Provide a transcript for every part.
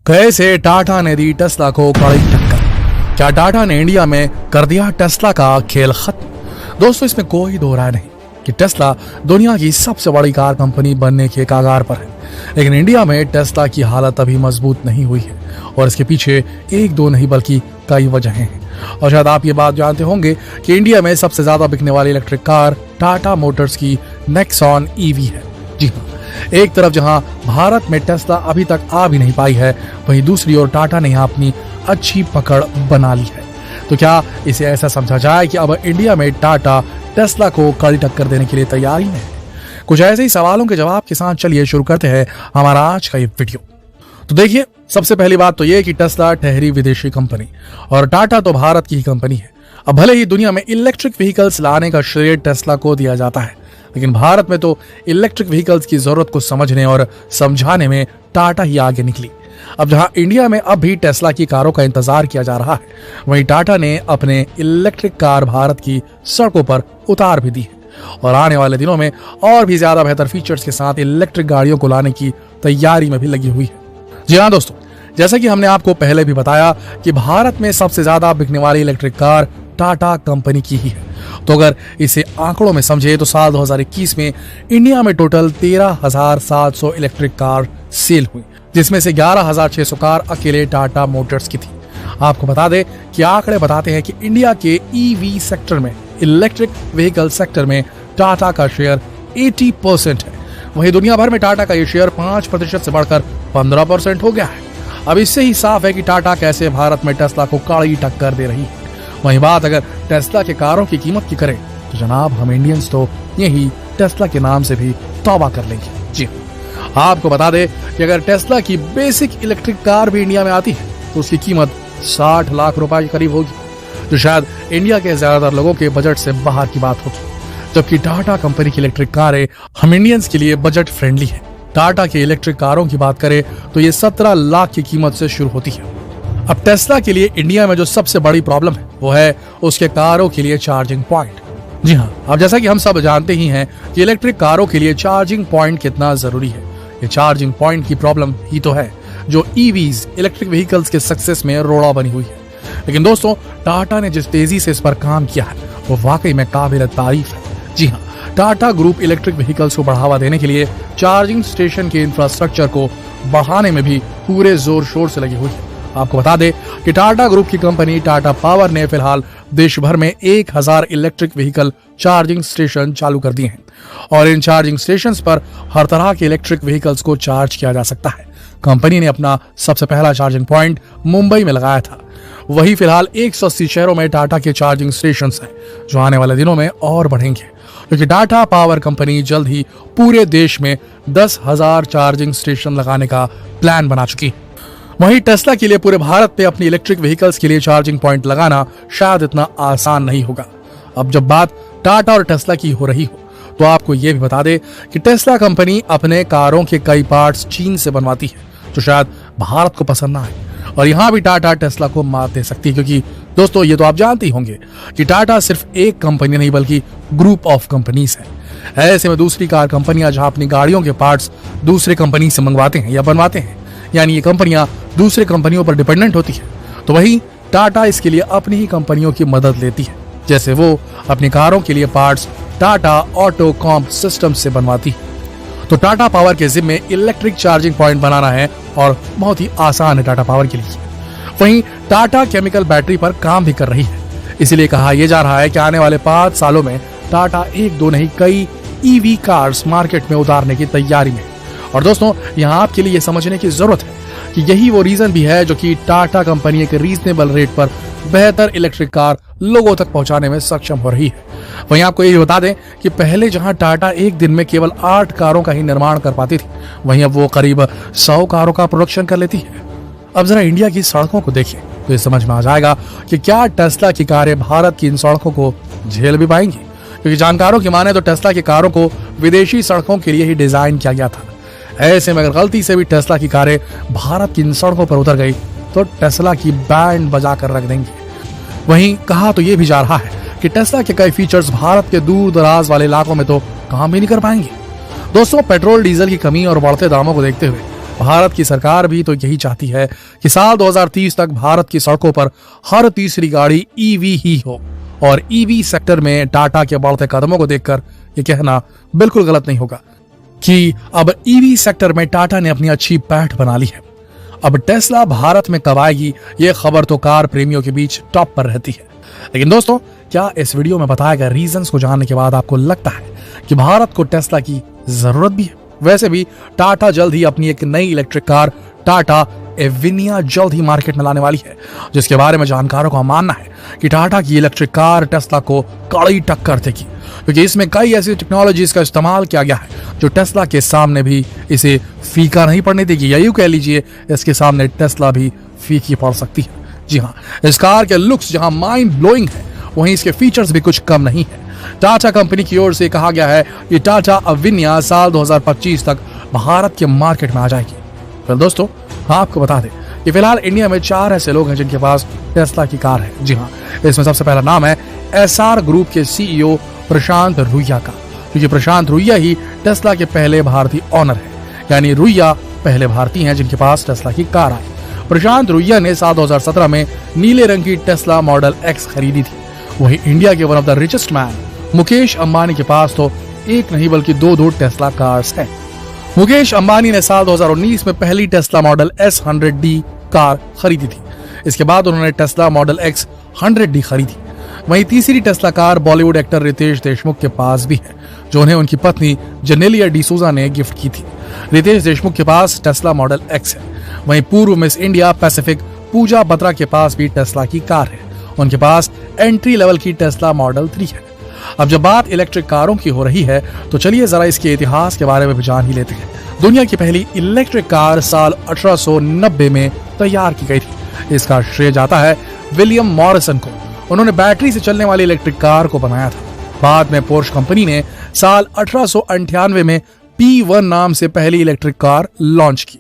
कैसे टाटा ने दी टेस्ला को कड़ी टक्कर। क्या टाटा ने इंडिया में कर दिया टेस्ला का खेल खत्म? दोस्तों, इसमें कोई दो राय नहीं कि टेस्ला दुनिया की सबसे बड़ी कार कंपनी बनने के कगार पर है, लेकिन इंडिया में टेस्ला की हालत अभी मजबूत नहीं हुई है और इसके पीछे एक दो नहीं बल्कि कई वजहें हैं। और शायद आप ये बात जानते होंगे कि इंडिया में सबसे ज्यादा बिकने वाली इलेक्ट्रिक कार टाटा मोटर्स की नेक्सॉन ईवी है। जी हाँ, एक तरफ जहां भारत में टेस्ला अभी तक आ भी नहीं पाई है, वहीं दूसरी ओर टाटा ने यहाँ अपनी अच्छी पकड़ बना ली है। तो क्या इसे ऐसा समझा जाए कि अब इंडिया में टाटा टेस्ला को कड़ी टक्कर देने के लिए तैयारी में है? कुछ ऐसे ही सवालों के जवाब के साथ चलिए शुरू करते हैं हमारा आज का ये वीडियो। तो देखिए, सबसे पहली बात तो ये कि टेस्ला ठहरी विदेशी कंपनी और टाटा तो भारत की ही कंपनी है। अब भले ही दुनिया में इलेक्ट्रिक व्हीकल्स लाने का श्रेय टेस्ला को दिया जाता है, लेकिन भारत में तो इलेक्ट्रिक व्हीकल्स की जरूरत को समझने और समझाने में टाटा ही आगे निकली। अब जहां इंडिया में अब भी टेस्ला की कारों का इंतजार किया जा रहा है, वहीं टाटा ने अपने इलेक्ट्रिक कार भारत की सड़कों पर उतार भी दी है और आने वाले दिनों में और भी ज्यादा बेहतर फीचर्स के साथ इलेक्ट्रिक गाड़ियों को लाने की तैयारी में भी लगी हुई है। जी हाँ दोस्तों, जैसा कि हमने आपको पहले भी बताया कि भारत में सबसे ज्यादा बिकने वाली इलेक्ट्रिक कार टाटा कंपनी की ही है। तो अगर इसे आंकड़ों में समझे तो साल 2021 में इंडिया में टोटल 13,700 इलेक्ट्रिक कार सेल हुई, जिसमें से 11,600 कार अकेले टाटा मोटर्स की थी। आपको बता दें कि आंकड़े बताते हैं कि इंडिया के ईवी सेक्टर में, इलेक्ट्रिक व्हीकल सेक्टर में टाटा का शेयर 80% है। वहीं दुनिया भर में टाटा का ये शेयर 5% से बढ़कर 15% हो गया है। अब इससे ही साफ है कि टाटा कैसे भारत में टेस्ला को कड़ी टक्कर दे रही है। वहीं बात अगर टेस्ला के कारों की कीमत की करें तो जनाब, हम इंडियंस तो यही टेस्ला के नाम से भी तौबा कर लेंगे। जी, आपको बता दें कि अगर टेस्ला की बेसिक इलेक्ट्रिक कार भी इंडिया में आती है तो उसकी कीमत 60 लाख रुपए के करीब होगी, जो शायद इंडिया के ज्यादातर लोगों के बजट से बाहर की बात होगी। जबकि टाटा कंपनी की इलेक्ट्रिक कारें हम इंडियंस के लिए बजट फ्रेंडली है। टाटा की इलेक्ट्रिक कारों की बात करें तो ये 17 लाख की कीमत से शुरू होती है। अब टेस्ला के लिए इंडिया में जो सबसे बड़ी प्रॉब्लम है वो है उसके कारों के लिए चार्जिंग पॉइंट। जी हाँ, अब जैसा कि हम सब जानते ही हैं कि इलेक्ट्रिक कारों के लिए चार्जिंग पॉइंट कितना जरूरी है। ये चार्जिंग पॉइंट की प्रॉब्लम ही तो है जो ईवीज इलेक्ट्रिक व्हीकल्स के सक्सेस में रोड़ा बनी हुई है। लेकिन दोस्तों, टाटा ने जिस तेजी से इस पर काम किया है वो वाकई में काबिल तारीफ है। जी हाँ, टाटा ग्रुप इलेक्ट्रिक व्हीकल्स को बढ़ावा देने के लिए चार्जिंग स्टेशन के इंफ्रास्ट्रक्चर को बढ़ाने में भी पूरे जोर शोर से लगी हुई है। आपको बता दें कि टाटा ग्रुप की कंपनी टाटा पावर ने फिलहाल देश भर में 1000 इलेक्ट्रिक व्हीकल चार्जिंग स्टेशन चालू कर दिए हैं और इन चार्जिंग स्टेशंस पर हर तरह के इलेक्ट्रिक व्हीकल्स को चार्ज किया जा सकता है। कंपनी ने अपना सबसे पहला चार्जिंग पॉइंट मुंबई में लगाया था। वही फिलहाल 180 शहरों में टाटा के चार्जिंग स्टेशंस हैं, जो आने वाले दिनों में और बढ़ेंगे, क्योंकि टाटा पावर कंपनी जल्द ही पूरे देश में 10,000 चार्जिंग स्टेशन लगाने का प्लान बना चुकी है। वहीं टेस्ला के लिए पूरे भारत में अपनी इलेक्ट्रिक व्हीकल्स के लिए चार्जिंग पॉइंट लगाना शायद इतना आसान नहीं होगा। अब जब बात टाटा और टेस्ला की हो रही हो तो आपको यह भी बता दें कि टेस्ला कंपनी अपने कारों के कई पार्ट्स चीन से बनवाती है, जो शायद भारत को पसंद ना आए और यहाँ भी टाटा टेस्ला को मात दे सकती है, क्योंकि दोस्तों ये तो आप जानते ही होंगे कि टाटा सिर्फ एक कंपनी नहीं बल्कि ग्रुप ऑफ कंपनीज है। ऐसे में दूसरी कार कंपनियां जहां अपनी गाड़ियों के पार्ट्स दूसरे कंपनी से मंगवाते हैं या बनवाते हैं, यानी ये कंपनियां दूसरे कंपनियों पर डिपेंडेंट होती है, तो वहीं टाटा इसके लिए अपनी ही कंपनियों की मदद लेती है। जैसे वो अपनी कारों के लिए पार्ट्स टाटा ऑटो कॉम्प सिस्टम से बनवाती है। तो टाटा पावर के जिम्मे इलेक्ट्रिक चार्जिंग पॉइंट बनाना है और बहुत ही आसान है टाटा पावर के लिए। वहीं टाटा केमिकल बैटरी पर काम भी कर रही है, इसीलिए कहा यह जा रहा है कि आने वाले 5 सालों में टाटा एक दो नहीं कई ईवी कार्स मार्केट में उतारने की तैयारी में। और दोस्तों, यहाँ आपके लिए समझने की जरूरत है कि यही वो रीजन भी है जो कि टाटा कंपनी के रीजनेबल रेट पर बेहतर इलेक्ट्रिक कार लोगों तक पहुंचाने में सक्षम हो रही है। वहीं आपको ये बता दें कि पहले जहां टाटा एक दिन में केवल 8 कारों का ही निर्माण कर पाती थी, वहीं अब वो करीब 100 कारों का प्रोडक्शन कर लेती है। अब जरा इंडिया की सड़कों को देखें तो ये समझ में आ जाएगा कि क्या टेस्ला की कारें भारत की इन सड़कों को झेल भी पाएंगी, क्योंकि जानकारों की माने तो टेस्ला की कारों को विदेशी सड़कों के लिए ही डिजाइन किया गया था। ऐसे में अगर गलती से भी टेस्ला की कारें भारत की इन सड़कों पर उतर गई तो टेस्ला की बैंड बजा कर रख देंगे। वहीं कहा तो ये भी जा रहा है कि टेस्ला के कई फीचर्स भारत के दूर दराज वाले इलाकों में तो काम भी नहीं कर पाएंगे। दोस्तों, पेट्रोल डीजल की कमी और बढ़ते दामों को देखते हुए भारत की सरकार भी तो यही चाहती है कि साल 2030 तक भारत की सड़कों पर हर तीसरी गाड़ी ईवी ही हो। और ईवी सेक्टर में टाटा के बढ़ते कदमों को देखकर ये कहना बिल्कुल गलत नहीं होगा कि अब ईवी सेक्टर में टाटा ने अपनी अच्छी पैठ बना ली है। अब टेस्ला भारत में कब आएगी, ये खबर तो कार प्रेमियों के बीच टॉप पर रहती है। लेकिन दोस्तों, क्या इस वीडियो में बताए गए रीजंस को जानने के बाद आपको लगता है कि भारत को टेस्ला की जरूरत भी है? वैसे भी टाटा जल्द ही अपनी एक नई इलेक्ट्रिक कार टाटा एविनिया जल्द ही मार्केट में लाने वाली है, जिसके बारे में जानकारों का मानना है कि टाटा की इलेक्ट्रिक कार टेस्ला को कड़ी टक्कर देगी, क्योंकि इसमें कई ऐसी टेक्नोलॉजीज का इस्तेमाल किया गया है जो टेस्ला के सामने भी इसे फीका नहीं पड़ने देगी, या यूं कह लीजिए इसके सामने टेस्ला भी फीकी पड़ सकती है। जी हाँ, इस कार के लुक्स जहां माइंड ब्लोइंग है, वहीं इसके फीचर्स भी कुछ कम नहीं है। टाटा कंपनी की ओर से कहा गया है कि टाटा अविनिया साल 2025 तक भारत के मार्केट में आ जाएगी। फिर दोस्तों, आपको बता दें कि फिलहाल इंडिया में 4 ऐसे लोग हैं जिनके पास टेस्ला की कार है। जी हाँ, इसमें सबसे पहला नाम है एसआर ग्रुप के सीईओ प्रशांत रुइया का, क्योंकि प्रशांत रुइया ही टेस्ला के पहले भारतीय ऑनर है, यानी रुइया पहले भारतीय हैं जिनके पास टेस्ला की कार आई। प्रशांत रुइया ने साल 2017 में नीले रंग की टेस्ला मॉडल एक्स खरीदी थी। वही इंडिया के one of the richest man Mukesh Ambani के पास तो एक नहीं बल्कि दो टेस्ला कार्स हैं। मुकेश अंबानी ने साल 2019 में पहली टेस्ला मॉडल S100D कार खरीदी थी। इसके बाद उन्होंने टेस्ला मॉडल X 100D खरीदी। वहीं तीसरी Tesla car Bollywood actor Ritesh Deshmukh के पास भी है, जो उन्हें उनकी पत्नी जेनेलिया डिसूजा ने गिफ्ट की थी। रितेश देशमुख के पास टेस्ला मॉडल X है। वहीं पूर्व मिस इंडिया पैसिफिक पूजा बत्रा के पास भी टेस्ला की कार है। उनके पास एंट्री लेवल की टेस्ला मॉडल 3 है। अब जब बात इलेक्ट्रिक कारों की हो रही है, तो चलिए जरा इसके इतिहास के बारे में भी जान ही लेते हैं। दुनिया की पहली इलेक्ट्रिक कार साल 1890 में तैयार की गई थी। इसका श्रेय जाता है विलियम मॉरिसन को। उन्होंने बैटरी से चलने वाली इलेक्ट्रिक कार को बनाया था। बाद में पोर्श कंपनी ने साल 1898 में P1 नाम से पहली इलेक्ट्रिक कार लॉन्च की।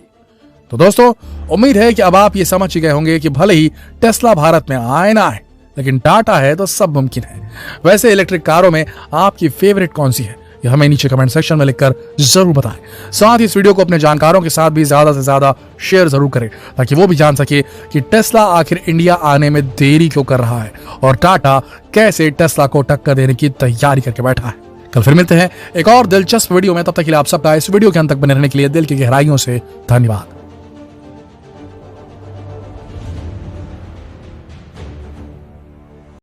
तो दोस्तों, उम्मीद है कि अब आप ये समझ गए होंगे कि भले ही टेस्ला भारत में आए ना आए, लेकिन टाटा है तो सब मुमकिन है। वैसे इलेक्ट्रिक कारों में आपकी फेवरेट कौन सी है, ये हमें नीचे कमेंट सेक्शन में लिखकर जरूर बताएं। साथ ही इस वीडियो को अपने जानकारों के साथ भी ज्यादा से ज्यादा शेयर जरूर करें, ताकि वो भी जान सके कि टेस्ला आखिर इंडिया आने में देरी क्यों कर रहा है और टाटा कैसे टेस्ला को टक्कर देने की तैयारी करके बैठा है। कल फिर मिलते हैं एक और दिलचस्प वीडियो में। तब तक के लिए आप सबका इस वीडियो के अंत तक बने रहने के लिए दिल की गहराइयों से धन्यवाद।